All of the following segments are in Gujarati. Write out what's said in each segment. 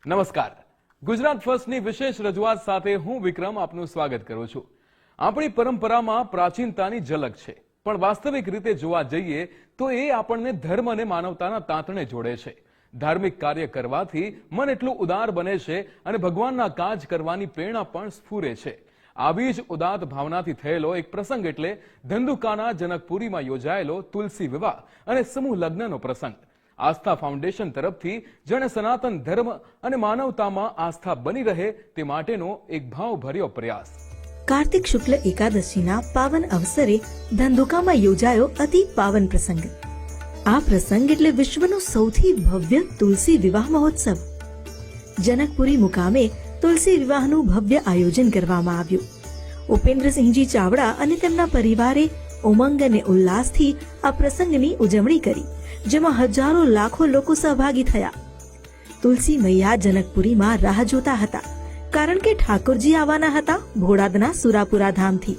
નમસ્કાર. ગુજરાત ફર્સ્ટની વિશેષ રજૂઆત સાથે હું વિક્રમ આપનું સ્વાગત કરું છું. આપણી પરંપરામાં પ્રાચીનતાની ઝલક છે, પણ વાસ્તવિક રીતે જોવા જઈએ તો એ આપણને ધર્મ અને માનવતાના તાંતણે જોડે છે. ધાર્મિક કાર્ય કરવાથી મન એટલું ઉદાર બને છે અને ભગવાનના કાજ કરવાની પ્રેરણા પણ સ્ફુરે છે. આવી જ ઉદાત્ત ભાવનાથી થયેલો એક પ્રસંગ એટલે ધંધુકાના જનકપુરીમાં યોજાયેલો તુલસી વિવાહ અને સમૂહ લગ્નનો પ્રસંગ. આસ્થા ફાઉન્ડેશન તરફથી જેણે સનાતન ધર્મ અને માનવતામાં આસ્થા બની રહે તે માટેનો એક ભાવભર્યો પ્રયાસ. કાર્તિક શુક્લ એકાદશીના પાવન અવસરે ધંધુકામાં યોજાયો અતિ પાવન પ્રસંગ. આ પ્રસંગ એટલે વિશ્વનો સૌથી ભવ્ય તુલસી વિવાહ મહોત્સવ. જનકપુરી મુકામે તુલસી વિવાહનું ભવ્ય આયોજન કરવામાં આવ્યું. ઉપેન્દ્રસિંહજી ચાવડા અને તેમના પરિવારે ઉમંગ અને ઉલ્લાસથી આ પ્રસંગની ઉજવણી કરી, જેમાં હજારો લાખો લોકો સહભાગી થયા. તુલસી મૈયા જનકપુરીમાં રાહ જોતા હતા, કારણ કે ઠાકોરજી આવવાના હતા ભોળાદના સુરાપુરા ધામથી.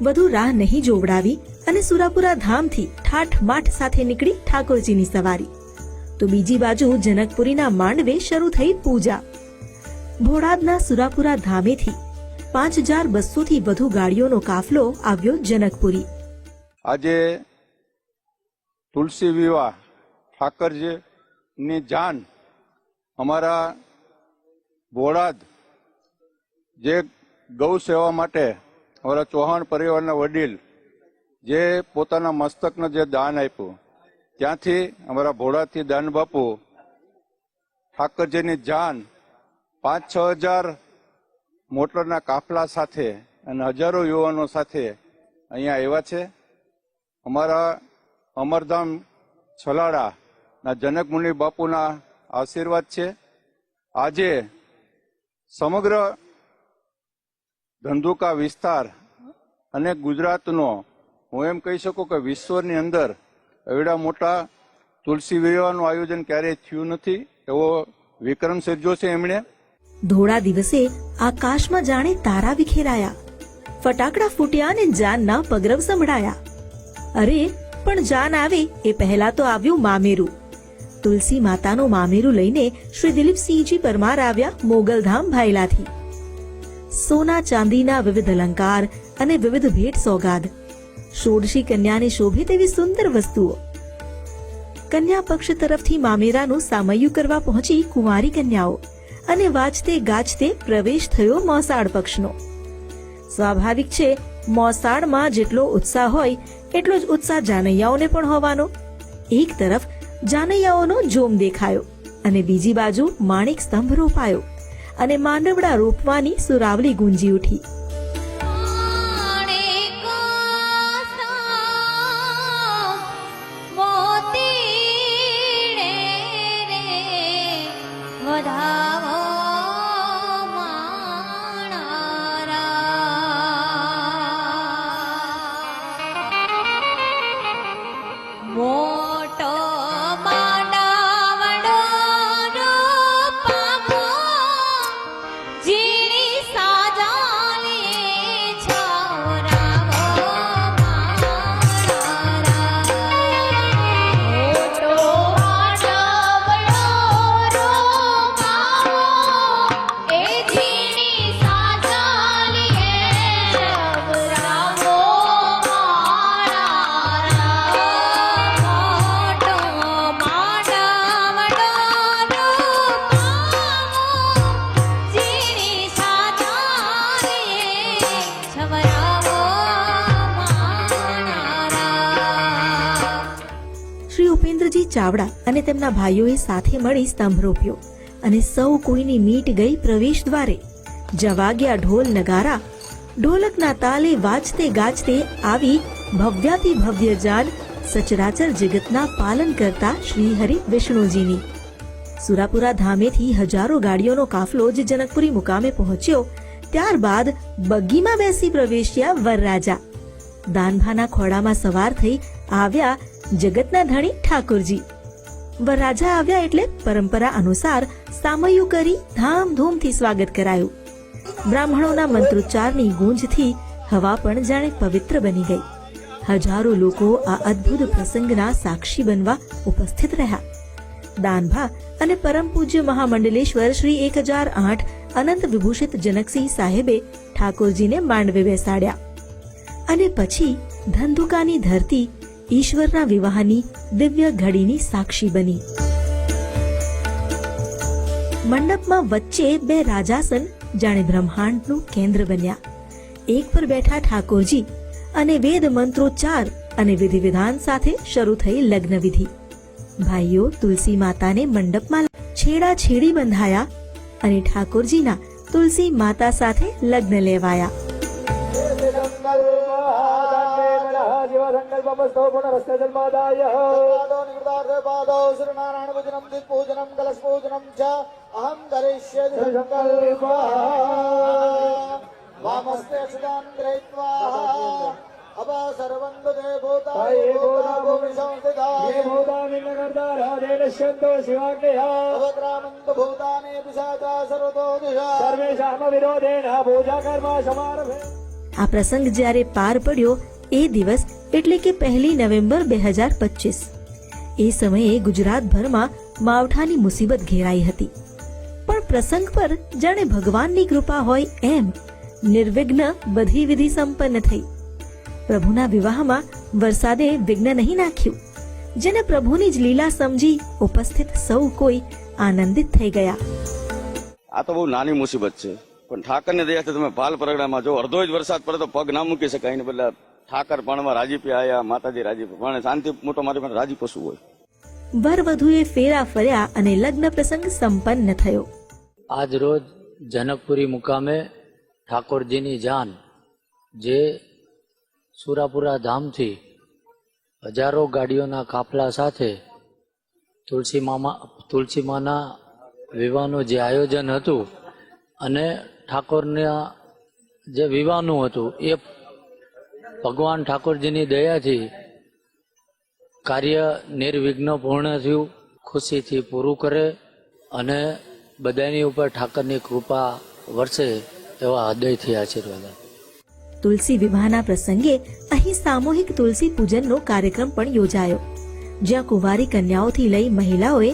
વધુ રાહ નહીં જોવડાવી અને સુરાપુરા ધામથી ઠાઠમાઠ સાથે નીકળી ઠાકોરજીની સવારી. તો બીજી બાજુ જનકપુરીના માંડવે શરૂ થઈ પૂજા. ભોળાદના સુરાપુરા ધામેથી 5200 થી વધુ ગાડીઓનો કાફલો આવ્યો જનકપુરી. આજે તુલસી વિવાહ ઠાકરજીની જાન અમારા બોળાદ જે ગૌ સેવા માટે અમારા ચૌહાણ પરિવારના વડીલ જે પોતાના મસ્તકને જે દાન આપ્યું, ત્યાંથી અમારા ભોળાદથી દાન બાપુ ઠાકરજીની જાન 5-6 હજાર મોટરના કાફલા સાથે અને હજારો યુવાનો સાથે અહીંયા આવ્યા છે. અમારા અમરધામ છલાડાના જનકમુનિ બાપુના આશીર્વાદ છે. આજે સમગ્ર ધંધુકા વિસ્તાર અને ગુજરાતનો, હું એમ કહી શકું કે વિશ્વની અંદર એવડા મોટા તુલસી વિવાહનું આયોજન ક્યારેય થયું નથી એવો વિક્રમ સર્જ્યો છે એમણે. ધોળા દિવસે આકાશમાં જાણે તારા વિખેરાયા, ફટાકડા ફૂટ્યા અને જાનના પગરવ સંભળાયા. અરે પણ જાન આવે એ પહેલા તો આવ્યું મામેરું. તુલસી માતાનું મામેરું લઈને શ્રી દિલીપસિંહજી પરમાર આવ્યા મોગલધામ ભાયલાથી. સોના ચાંદીના વિવિધ અલંકાર અને વિવિધ ભેટ સોગાદ, ષોડશી કન્યાને શોભે તેવી સુંદર વસ્તુઓ. કન્યા પક્ષ તરફથી મામેરાનું સામૈયું કરવા પહોંચી કુંવારી કન્યાઓ અને વાજતે ગાજતે પ્રવેશ થયો મોસાળ પક્ષનો. સ્વાભાવિક છે, મોસાળમાં જેટલો ઉત્સાહ હોય એટલો જ ઉત્સાહ જાનૈયાઓને પણ હોવાનો. એક તરફ જાનૈયાઓનો જોમ દેખાયો અને બીજી બાજુ માણેક સ્તંભ રોપાયો અને માંડવડા રોપવાની સુરાવલી ગુંજી ઉઠી. ઉપેન્દ્રજી ચાવડા અને તેમના ભાઈઓએ સાથે મળી સ્તંભ રોપ્યો અને સૌ કોઈની મીટ ગઈ પ્રવેશ દ્વારે. જવાગ્યા ઢોલ નગારા, ઢોલકના તાલે વાજતે ગાજતે આવી ભવ્યાતિ ભવ્ય જાન સચરાચર જગતના પાલન કરતા શ્રી હરિ વિષ્ણુજીની. સુરાપુરા ધામેથી હજારો ગાડીઓનો કાફલો જે જનકપુરી મુકામે પહોંચ્યો, ત્યારબાદ બગ્ગીમાં બેસી પ્રવેશ્યા વરરાજા. દાનભાના ખોડામાં સવાર થઈ આવ્યા જગતના ધણી ઠાકોરજી. વરરાજા આવ્યા એટલે પરંપરા અનુસાર સામૈયું કરી ધામધૂમથી સ્વાગત કરાયું. બ્રાહ્મણોના મંત્રોચ્ચારની ગૂંજથી હવા પણ જાણે પવિત્ર બની ગઈ. હજારો લોકો આ અદ્ભુત પ્રસંગના સાક્ષી બનવા ઉપસ્થિત રહ્યા. દાનભા અને પરમ પૂજ્ય મહામંડલેશ્વર શ્રી 1008 અનંત વિભૂષિત જનકસિંહ સાહેબે ઠાકોરજીને માંડવે બેસાડ્યા અને પછી ધંધુકાની ધરતી ઈશ્વરના વિવાહની દિવ્ય ઘડીની સાક્ષી બની. મંડપમાં વચ્ચે બે રાજાસન જાણે બ્રહ્માંડનું કેન્દ્ર બન્યા. એક પર બેઠા ઠાકોરજી અને વેદ મંત્રોચ્ચાર અને વિધિ વિધાન સાથે શરૂ થઈ લગ્ન વિધિ. ભાઈઓ તુલસી માતાને મંડપમાં છેડા છેડી બંધાયા અને ઠાકોરજીના તુલસી માતા સાથે લગ્ન લેવાયા. આ પ્રસંગ જ્યારે પાર પડ્યો એ દિવસ એટલે કે 1 નવેમ્બર 2025. એ સમયે ગુજરાતભરમાં માવઠાની મુસીબત ઘેરાઈ હતી, પણ પ્રસંગ પર જાણે ભગવાનની કૃપા હોય એમ નિર્વિઘ્ન બધી વિધિ સંપન્ન થઈ. પ્રભુના વિવાહમાં વરસાદે વિઘ્ન નહીં નાખ્યું, જેને પ્રભુની જ લીલા સમજી ઉપસ્થિત સૌ કોઈ આનંદિત થઈ ગયા. આ તો બહુ નાની મુસીબત છે, પણ ઠાકરની દયાથી તમે ભાલ પરગડામાં જો અડધો જ વરસાદ પડે તો પગ ના મૂકી શકાય. એને બદલે ઠાકર પણમાં રાજીપી આયા, માતાજી રાજીપી, પણ શાંતિ મોટો મારી માટે રાજી પશુ હોય. વર વધુએ ફેરા ફર્યા અને લગ્ન પ્રસંગ સંપન્ન થયો. આજ રોજ જનકપુરી મુકામે ઠાકોરજીની જાન જે સુરાપુરા ધામથી હજારો ગાડીઓના કાફલા સાથે તુલસી માના વિવાહનું જે આયોજન હતું અને ઠાકોરના જે વિવાહનું હતું એ ભગવાન ઠાકોરજીની દયાથી કાર્ય નિર્વિઘ્ન પૂર્ણ થયું. ખુશીથી પૂરું કરે અને બધાની ઉપર ઠાકરની કૃપા વરસે એવા હૃદયથી આશીર્વાદ. તુલસી વિવાહના પ્રસંગે અહીં સામૂહિક તુલસી પૂજનનો કાર્યક્રમ પણ યોજાયો, જ્યાં કુંવારી કન્યાઓથી લઈ મહિલાઓએ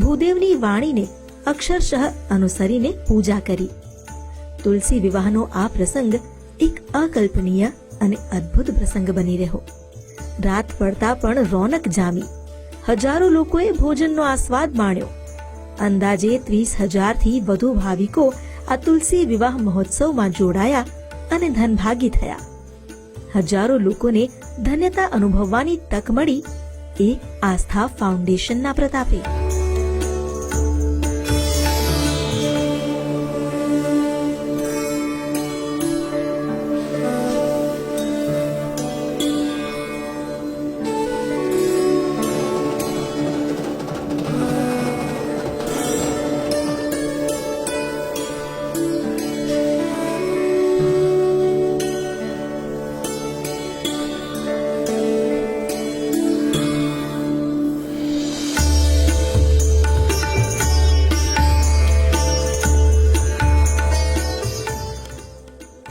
ભૂદેવની વાણીને અક્ષરશઃ અનુસરીને પૂજા કરી. તુલસી વિવાહનો આ પ્રસંગ એક અકલ્પનીય અને અદ્ભુત પ્રસંગ બની રહ્યો. રાત પડતા પણ રોનક જામી. હજારો લોકોએ ભોજનનો આસ્વાદ માણ્યો. અંદાજે 30,000થી વધુ ભાવિકો આ તુલસી વિવાહ મહોત્સવમાં જોડાયા અને ધનભાગી થયા. હજારો લોકોને ધન્યતા અનુભવવાની તક મળી એ આસ્થા ફાઉન્ડેશનના પ્રતાપે.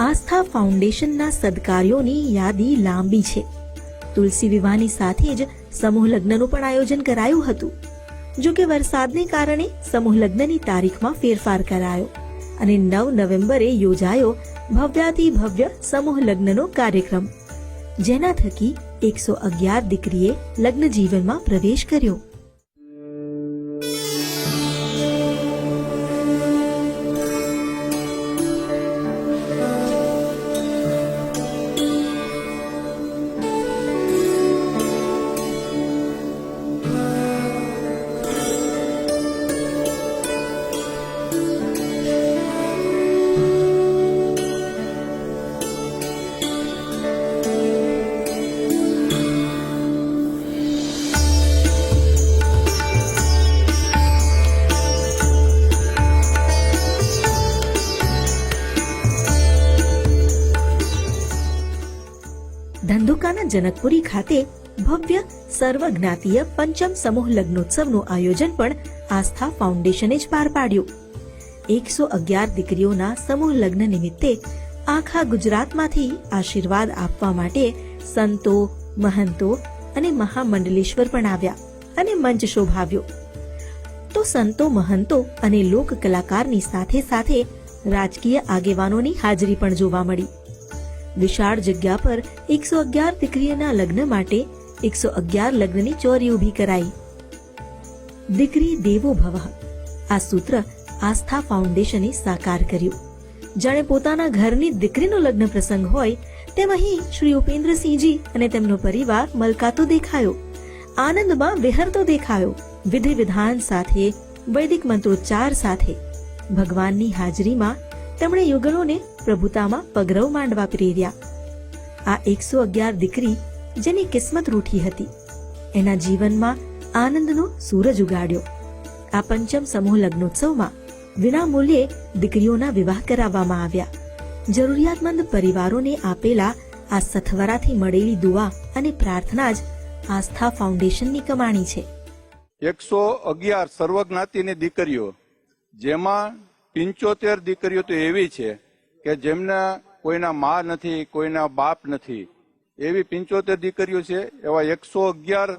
આસ્થા ફાઉન્ડેશનના સદકાર્યોની યાદી લાંબી છે. તુલસી વિવાહની સાથે જ સમૂહ લગ્નનું પણ આયોજન કરાયું હતું. જો કે વરસાદને કારણે સમૂહ લગ્નની તારીખમાં ફેરફાર કરાયો અને 9 નવેમ્બરે યોજાયો ભવ્યાતિ ભવ્ય સમૂહ લગ્નનો કાર્યક્રમ, જેના થકી 111 દીકરીએ લગ્ન જીવનમાં પ્રવેશ કર્યો. ધંધુકાના જનકપુરી ખાતે ભવ્ય સર્વજ્ઞાતીય પંચમ સમૂહ લગ્નોત્સવનું આયોજન પણ આસ્થા ફાઉન્ડેશને જ પાર પાડ્યું. 111 દીકરીઓના સમૂહ લગ્ન નિમિત્તે આખા ગુજરાતમાંથી આશીર્વાદ આપવા માટે સંતો, મહંતો અને મહામંડલેશ્વર પણ આવ્યા અને મંચ શોભાવ્યો. તો સંતો મહંતો અને લોક કલાકારની સાથે સાથે રાજકીય આગેવાનોની હાજરી પણ જોવા મળી. વિશાળ જગ્યા પર 111 દીકરીઓના લગ્ન માટે 111 લગ્નની ચોરી ઊભી કરાઈ. દીકરી દેવો ભવઃ આ સૂત્ર આસ્થા ફાઉન્ડેશને સાકાર કર્યું. જાણે પોતાના ઘરની દીકરીનો લગ્ન પ્રસંગ હોય તેમ અહીં શ્રી ઉપેન્દ્રસિંહજી અને તેમનો પરિવાર મલકાતો દેખાયો, આનંદમાં વિહરતો દેખાયો. વિધિ વિધાન સાથે, વૈદિક મંત્રોચ્ચાર સાથે ભગવાનની હાજરીમાં તેમણે યુગલોને પ્રભુતામાં પગરવ માંડવા પ્રેર્યા. આ 111 દીકરી જેની કિસ્મત રૂઠી હતી, એના જીવનમાં આનંદનો સૂરજ ઉગાડ્યો. આ પંચમ સમૂહ લગ્નોત્સવમાં વિનામૂલ્યે દીકરીઓના વિવાહ કરાવવામાં આવ્યા. જરૂરિયાતમંદ પરિવારોને આપેલા આ સથવરાથી મળેલી દુઆ અને પ્રાર્થના જ આસ્થા ફાઉન્ડેશનની કમાણી છે. 111 સર્વજ્ઞાતિની દીકરીઓ, જેમાં 75 દીકરીઓ તો એવી છે કે જેમના કોઈના મા નથી, કોઈના બાપ નથી, એવી 75 દીકરીઓ છે. એવા 111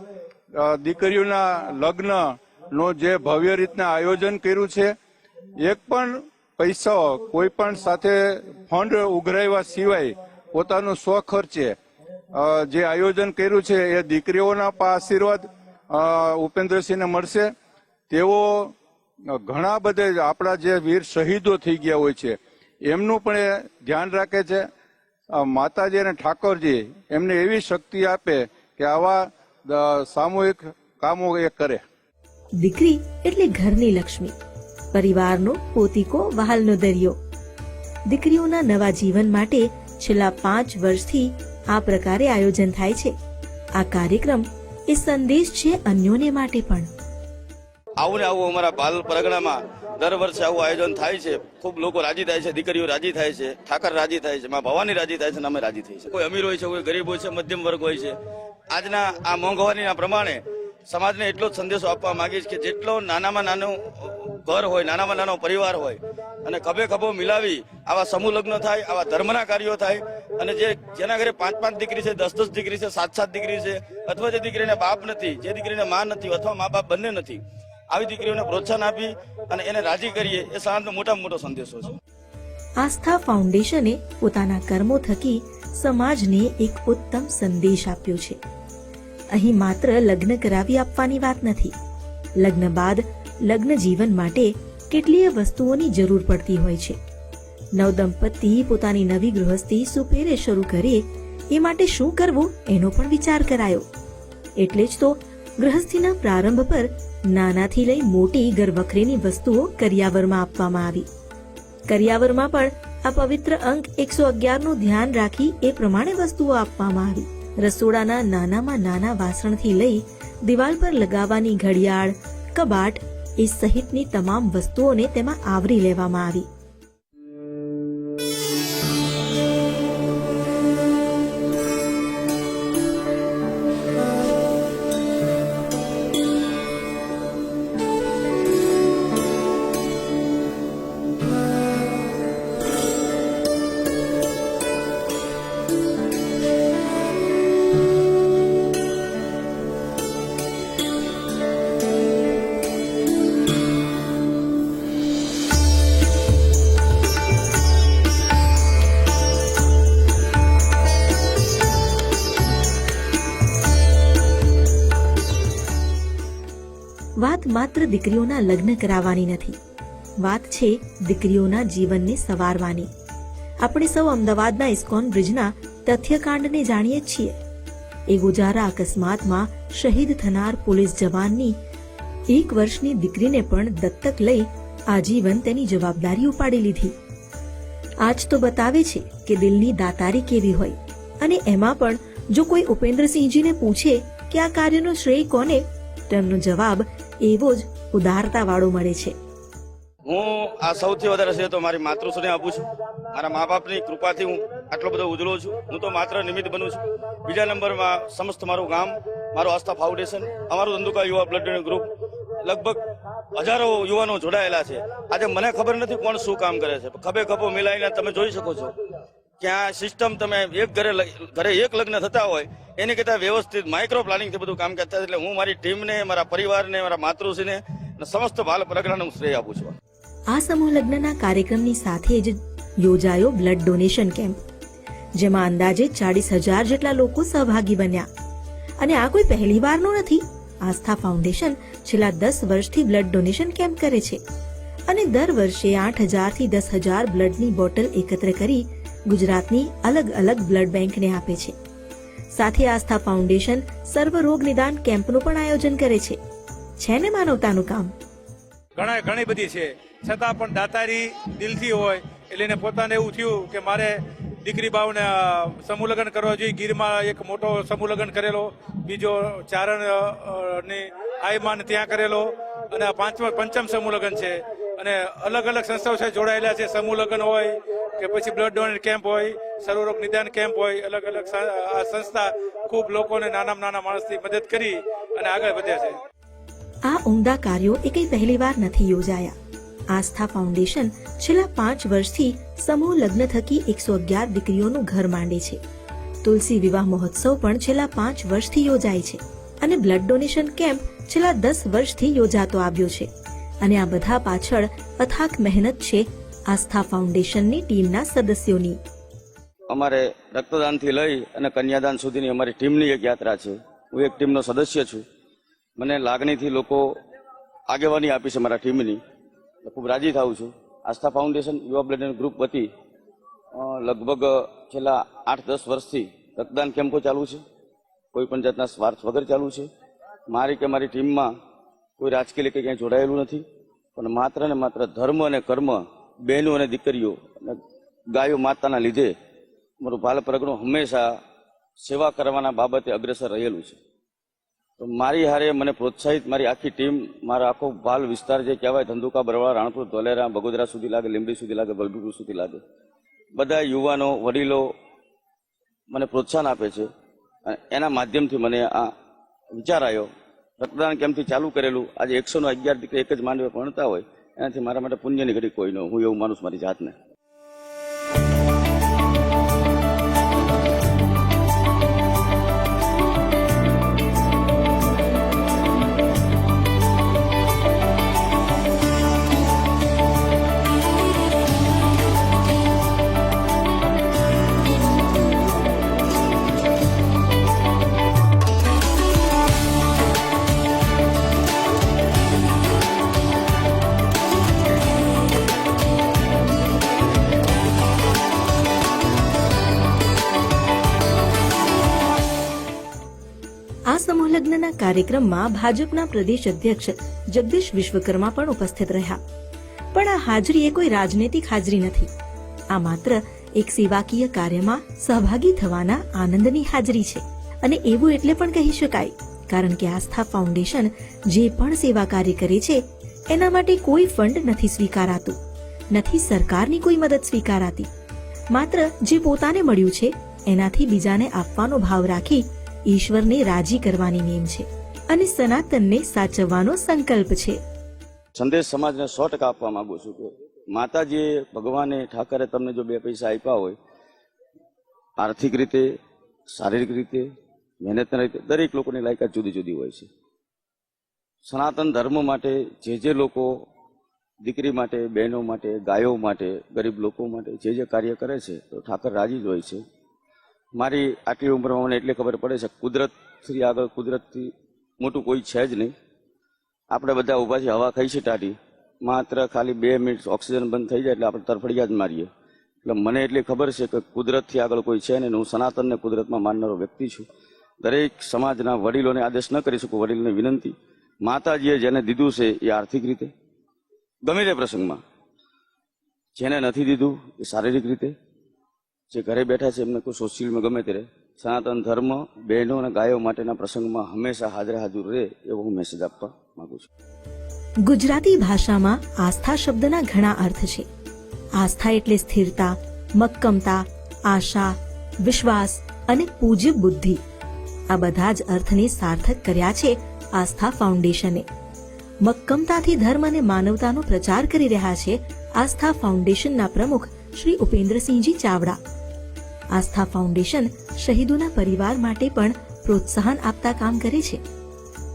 દીકરીઓના લગ્નનો જે ભવ્ય રીતના આયોજન કર્યું છે, એક પણ પૈસા કોઈ પણ સાથે ફંડ ઉઘરાવ્યા સિવાય પોતાનું સ્વખર્ચે જે આયોજન કર્યું છે એ દીકરીઓના આશીર્વાદ ઉપેન્દ્રસિંહને મળશે. તેઓ ઘણા બધા આપણા જે વીર શહીદો થઈ ગયા હોય છે એમનું પણ એ ધ્યાન રાખે છે. માતાજી અને ઠાકોરજી એમને એવી શક્તિ આપે કે આવા સામૂહિક કામો એ કરે. દીકરી એટલે ઘરની લક્ષ્મી, પરિવારનો પોતીકો, વહાલનો દરિયો. દીકરીઓના નવા જીવન માટે છેલ્લા 5 વર્ષથી આ પ્રકારે આયોજન થાય છે. આ કાર્યક્રમ એ સંદેશ છે અન્યોને માટે પણ. આવું ને આવું અમારા ભાલ પરગણામાં દર વર્ષે આવું આયોજન થાય છે. ખૂબ લોકો રાજી થાય છે, દીકરીઓ રાજી થાય છે, ઠાકર રાજી થાય છે, માં ભવાની રાજી થાય છે, અમે રાજી થઈ છે. કોઈ અમીર હોય છે, કોઈ ગરીબ હોય છે, મધ્યમ વર્ગ હોય છે. આજના આ મોંઘવારીના પ્રમાણે સમાજને એટલો જ સંદેશો આપવા માંગીશ કે જેટલો નાનામાં નાનું ઘર હોય, નાનામાં નાનો પરિવાર હોય અને ખભે ખભો મિલાવી આવા સમૂહ લગ્ન થાય, આવા ધર્મના કાર્યો થાય અને જેના ઘરે 5-5 દીકરી છે, 10-10 દીકરી છે, 7-7 દીકરી છે, અથવા જે દીકરીને બાપ નથી, જે દીકરીને મા નથી અથવા મા બાપ બંને નથી, આવી દીકરીઓને પ્રોત્સાહન આપી અને એને રાજી કરીએ એ સમાજનો મોટામાં મોટો સંદેશો છે. આસ્થા ફાઉન્ડેશને પોતાના કર્મો થકી સમાજને એક ઉત્તમ સંદેશ આપ્યો છે. અહીં માત્ર લગ્ન કરાવી આપવાની વાત નથી. લગ્ન બાદ લગ્ન જીવન માટે કેટલીય વસ્તુઓની જરૂર પડતી હોય છે. નવદંપતિ પોતાની નવી ગૃહસ્થી સુપેરે શરૂ કરે એ માટે શું કરવું એનો પણ વિચાર કરાયો. એટલે જ તો ગૃહસ્થીના પ્રારંભ પર નાનાથી લઈ મોટી ઘરવખરીની વસ્તુઓ કરિયાવરમાં આપવામાં આવી. કરિયાવરમાં પણ આ પવિત્ર અંક 111 નું ધ્યાન રાખી એ પ્રમાણે વસ્તુઓ આપવામાં આવી. રસોડાના નાનામાં નાના વાસણથી લઈ દિવાલ પર લગાવવાની ઘડિયાળ, કબાટ એ સહિતની તમામ વસ્તુઓને તેમાં આવરી લેવામાં આવી. વાત માત્ર દીકરીઓના લગ્ન કરાવવાની નથી, વાત છે દીકરીઓના જીવનને સવારવાની. આપણે સૌ અમદાવાદના ઇસ્કોન બ્રિજના તથ્યકાંડને જાણીએ છીએ. એ ગોજારા અકસ્માતમાં શહીદ થનાર પોલીસ જવાનની 1 વર્ષની દીકરીને પણ દત્તક લઈ આજીવન તેની જવાબદારી ઉપાડી લીધી. આજ તો બતાવે છે કે દિલની દાતારી કેવી હોય. અને એમાં પણ જો કોઈ ઉપેન્દ્રસિંહજીને પૂછે કે આ કાર્યનો શ્રેય કોને, તેમનો જવાબ એવો જ ઉદારતા વાળો મળે છે. હું આ સૌથી વધારે શ્રેય તો મારી માતૃશ્રીને આપું છું. મારા મા બાપની કૃપાથી હું આટલો બધો ઉજળો છું. હું તો માત્ર નિમિત્ત બનું છું. બીજા નંબરમાં સમસ્ત મારું ગામ, મારું આસ્થા ફાઉન્ડેશન, અમારું ધંધુકા યુવા બ્લડ ડોનેટ ગ્રુપ, લગભગ હજારો યુવાનો જોડાયેલા છે. આજે મને ખબર નથી કોણ શું કામ કરે છે. ખભે ખભો મિલાવીને તમે જોઈ શકો છો કે આ સિસ્ટમ તમે એક ઘરે એક લગ્ન થતા હોય એની કરતા વ્યવસ્થિત માઇક્રો પ્લાનિંગથી બધું કામ કરતા. એટલે હું મારી ટીમને, મારા પરિવારને, મારા માતૃશ્રીને અને સમસ્ત બાલ પરગણાને હું શ્રેય આપું છું. આ સમૂહ લગ્નના કાર્યક્રમની સાથે જ યોજાયો બ્લડ ડોનેશન કેમ્પ, જેમાં અંદાજે 40,000 જેટલા લોકો સહભાગી બન્યા. અને આ કોઈ પહેલીવારનું નથી. આસ્થા ફાઉન્ડેશન છેલ્લા 10 વર્ષથી બ્લડ ડોનેશન કેમ્પ કરે છે અને દર વર્ષે 8,000 થી 10,000 બ્લડની બોટલ એકત્ર કરી ગુજરાતની અલગ અલગ બ્લડ બેંકને આપે છે. સાથે આસ્થા ફાઉન્ડેશન સર્વરોગ નિદાન કેમ્પનું પણ આયોજન કરે છે. છે ને માનવતાનું કામ. ઘણી બધી છે, છતાં પણ દાતારી દિલથી હોય એટલે એને પોતાને એવું થયું કે મારે દીકરી બાવને સમૂહ લગ્ન કરવા જોઈએ. ગીરમાં એક મોટો સમૂહ લગ્ન કરેલો, બીજો ચારણ ની આયમાન ત્યાં કરેલો, અને આ પંચમ સમૂહ લગ્ન છે. અને અલગ અલગ સંસ્થાઓ સાથે જોડાયેલા છે. સમૂહ લગ્ન હોય કે પછી બ્લડ ડોનેટ કેમ્પ હોય, સર્વરોગ નિદાન કેમ્પ હોય, અલગ અલગ આ સંસ્થા ખૂબ લોકોને નાનામાં નાના માણસની મદદ કરી અને આગળ વધ્યા છે. આ ઉમદા કાર્યો એ કઈ પહેલીવાર નથી યોજાયા. આસ્થા ફાઉન્ડેશન છેલ્લા 5 વર્ષથી સમૂહ લગ્ન થકી 111 દીકરીઓનું ઘર માંડે છે. તુલસી વિવાહ મહોત્સવ પણ છેલ્લા 5 વર્ષથી યોજાય છે અને બ્લડ ડોનેશન કેમ્પ છેલ્લા 10 વર્ષથી યોજાતો આવ્યો છે. અને આ બધા પાછળ અથાક મહેનત છે આસ્થા ફાઉન્ડેશનની ટીમના સદસ્યોની. અમારે રક્તદાનથી લઈ અને કન્યાદાન સુધીની અમારી ટીમની એક યાત્રા છે. હું એક ટીમનો સદસ્ય છું. મને લાગણીથી લોકો આગેવાની આપી છે મારા ટીમની, ખૂબ રાજી થાઉં છું. આસ્થા ફાઉન્ડેશન યુવા બ્લડ ગ્રુપ વતી લગભગ છેલ્લા 8-10 વર્ષથી રક્તદાન કેમ્પો ચાલુ છે. કોઈ પણ જાતના સ્વાર્થ વગર ચાલુ છે. મારી કે મારી ટીમમાં કોઈ રાજકીય રીતે ક્યાંય જોડાયેલું નથી, પણ માત્ર ને માત્ર ધર્મ અને કર્મ, બહેનો અને દીકરીઓ અને ગાયો માતાના લીધે મારું બાલ પરગણું હંમેશા સેવા કરવાના બાબતે અગ્રેસર રહેલું છે. તો મારી હારે મને પ્રોત્સાહિત મારી આખી ટીમ, મારો આખો બાલ વિસ્તાર જે કહેવાય, ધંધુકા, બરવાળા, રાણપુર, ધોલેરા, બગોદરા સુધી લાગે, લીંબડી સુધી લાગે, બલબીપુર સુધી લાગે, બધા યુવાનો, વડીલો મને પ્રોત્સાહન આપે છે. અને એના માધ્યમથી મને આ વિચાર આવ્યો. રક્તદાન કેમ્પથી ચાલુ કરેલું આજે 111 દીકરી એક જ માંડવે ભણતા હોય, એનાથી મારા માટે પુણ્યની ઘડી કોઈ ન, હું એવું માનું છું મારી જાતને. સમૂહ લગ્નના કાર્યક્રમમાં ભાજપના પ્રદેશ અધ્યક્ષ જગદીશ વિશ્વકર્મા પણ ઉપસ્થિત રહ્યા. પણ આ હાજરી એ કોઈ રાજનૈતિક હાજરી નથી. આ માત્ર એક સેવાકીય કાર્યમાં સહભાગી થવાના આનંદની હાજરી છે. અને એવું એટલે પણ કહી શકાય, કારણ કે આસ્થા ફાઉન્ડેશન જે પણ સેવા કાર્ય કરે છે એના માટે કોઈ ફંડ નથી સ્વીકારાતું, નથી સરકારની કોઈ મદદ સ્વીકારાતી. માત્ર જે પોતાને મળ્યું છે એનાથી બીજાને આપવાનો ભાવ રાખી ઈશ્વરને રાજી કરવાની નેમ છે અને સનાતનને સાચવવાનો સંકલ્પ છે. સંદેશ સમાજને 100% આપવા માંગુ છું કે માતાજીએ, ભગવાને, ઠાકરે તમને જો 2 પૈસા આપ્યા હોય, આર્થિક રીતે, શારીરિક રીતે, મહેનતના રીતે, દરેક લોકોની લાયકાત જુદી જુદી હોય છે. સનાતન ધર્મ માટે જે લોકો દીકરી માટે, બહેનો માટે, ગાયો માટે, ગરીબ લોકો માટે જે કાર્ય કરે છે તો ઠાકર રાજી જ હોય છે. મારી આટલી ઉંમરમાં મને એટલી ખબર પડે છે, કુદરતથી આગળ, કુદરતથી મોટું કોઈ છે જ નહીં. આપણે બધા ઊભાથી હવા ખાઈ છે ટાઢી, માત્ર ખાલી 2 મિનિટ ઓક્સિજન બંધ થઈ જાય એટલે આપણે તરફડિયા જ મારીએ. એટલે મને એટલી ખબર છે કે કુદરતથી આગળ કોઈ છે નહીં. હું સનાતનને કુદરતમાં માનનારો વ્યક્તિ છું. દરેક સમાજના વડીલોને આદેશ ન કરી શકું. વડીલોને વિનંતી, માતાજીએ જેને દીધું છે એ આર્થિક રીતે, ગમે તે પ્રસંગમાં, જેને નથી દીધું એ શારીરિક રીતે, જે ઘરે બેઠા છે એમને કોઈ સોશિયલમાં ગમે તે રહે, સનાતન ધર્મ, બહેનો અને ગાયો માટેના પ્રસંગમાં હંમેશા હાજર રહે એવો હું મેસેજ આપવા માંગુ છું. ગુજરાતી ભાષામાં આસ્થા શબ્દના ઘણા અર્થ છે. આસ્થા એટલે સ્થિરતા, મક્કમતા, આશા, વિશ્વાસ અને પૂજ્ય બુદ્ધિ. આ બધા જ અર્થને સાર્થક કર્યા છે આસ્થા ફાઉન્ડેશને. મક્કમતાથી ધર્મ અને માનવતાનો પ્રચાર કરી રહ્યા છે આસ્થા ફાઉન્ડેશનના પ્રમુખ શ્રી ઉપેન્દ્રસિંહજી ચાવડા. આસ્થા ફાઉન્ડેશન શહીદોના પરિવાર માટે પણ પ્રોત્સાહન આપતા કામ કરે છે.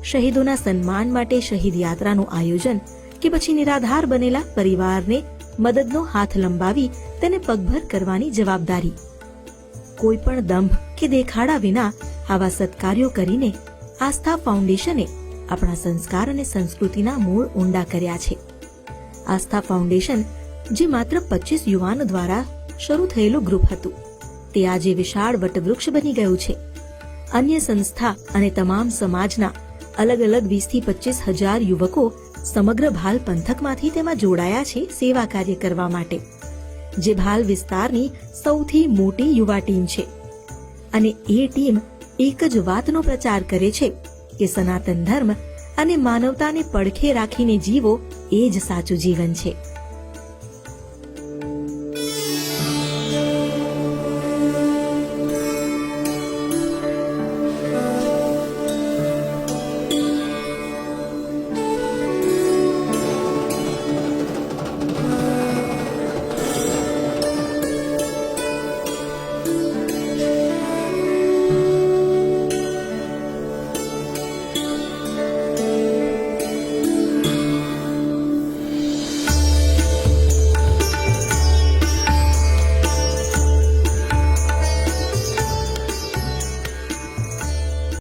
શહીદોના સન્માન માટે શહીદ યાત્રાનું આયોજન કે પછી નિરાધાર બનેલા પરિવારને મદદનો હાથ લંબાવી તેને પગભર કરવાની જવાબદારી. કોઈ પણ દંભ કે દેખાડા વિના આવા સત્કાર્યો કરીને આસ્થા ફાઉન્ડેશને આપણા સંસ્કાર અને સંસ્કૃતિના મૂળ ઊંડા કર્યા છે. આસ્થા ફાઉન્ડેશન જે માત્ર 25 યુવાનો દ્વારા શરૂ થયેલું ગ્રુપ હતું, તે આજે વિશાળ વટવૃક્ષ બની ગયું છે. અન્ય સંસ્થા અને તમામ સમાજના અલગ અલગ 20 થી 25 હજાર યુવકો સમગ્ર ભાલ પંથકમાંથી તેમાં જોડાયા છે સેવા કાર્ય કરવા માટે, જે ભાલ વિસ્તારની સૌથી મોટી યુવા ટીમ છે. અને એ ટીમ એક જ વાતનો પ્રચાર કરે છે કે સનાતન ધર્મ અને માનવતાને પડખે રાખીને જીવો એ જ સાચું જીવન છે.